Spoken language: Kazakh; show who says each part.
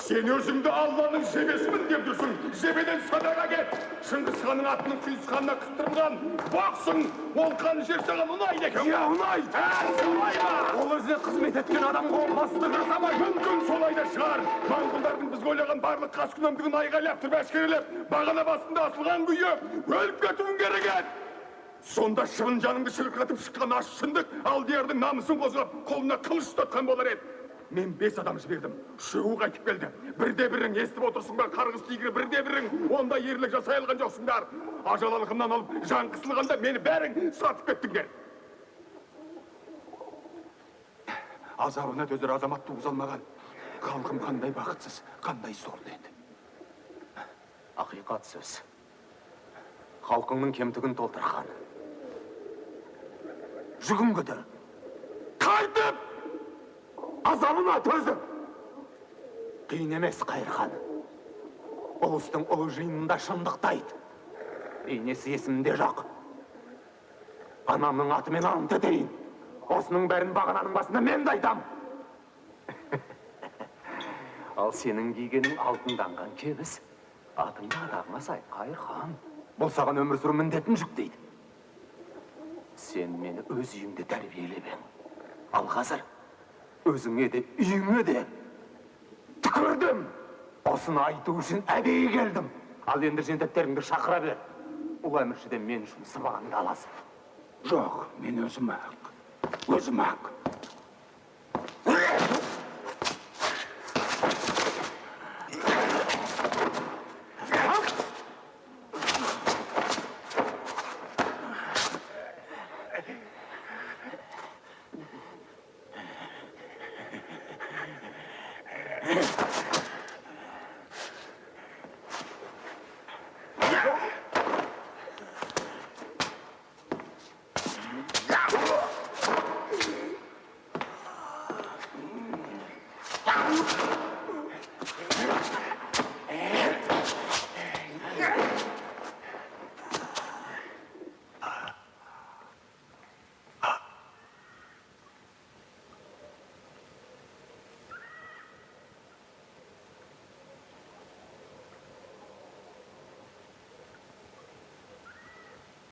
Speaker 1: Sen özüngde Allah'ın jebesimin деп жүрсің. Жебеден садаға кет. Шыңғыс ханның атының күйіс ханына қыстырылған. Бақсың, ол қан жер саған ұнайды екен.
Speaker 2: Я ұнайды.
Speaker 1: Солай ма?
Speaker 2: Ол өзіне қызмет еткен адамға опасыздық жасамайды.
Speaker 1: Мүмкін солай да шығар. Моңғолдардың біз ойлаған барлық қаскүнемдігін айғайлап тұрып әшкерелеп, бағана басында асылған күйі өліп кетуің керек еді. Сонда шыбын жаныңды шырқыратып шыққан аш шындық алдиярдың намысын қозғап, қолына қылыш ұстатқан болар еді. Мен 5 адам жібердім. Үшеуі қайтып келді. Бірде-бірің естіп отырсың ба, қарғыс тигірі, бірде-бірің онда ерлік жасай алған жоқсыңдар. Ажал алқымнан алып, жан қысылғанда мені бәрің сатып кеттіңдер. Азабына төзір азамат туғыз алмаған. Халқым қандай бақытсыз, қандай сорлы еді.
Speaker 2: Ақиқат сөз. Халқыңның кемтігін толтырған. Жүгін көтер.
Speaker 1: Қайтып! Азабына төзіп!
Speaker 2: Қиын емес Қайырхан. Ұлыстың ұлы жиынында шындықтайды. Бейнесі есімде жоқ. Анамның атымен ант етейін. Осының бәрін бағананың басында мен де айтам. Ал сенің кигенің алтынданған кебіс. Атыңда атағына сай, Қайырхан. Бұл саған өмір сүру міндетін жүктейді. Сен мені өз үйіңде тәрбиелеп ең. Ал қазір өзіңе де, үйіңе де түкірдім. Осыны айту үшін әдейі келдім. Ал енді жендеттеріңді шақыра бер. Ұл әміршіден мен үшін сыбағанды аласың.
Speaker 1: Жоқ, мен өзім ақ. Өзім ақ.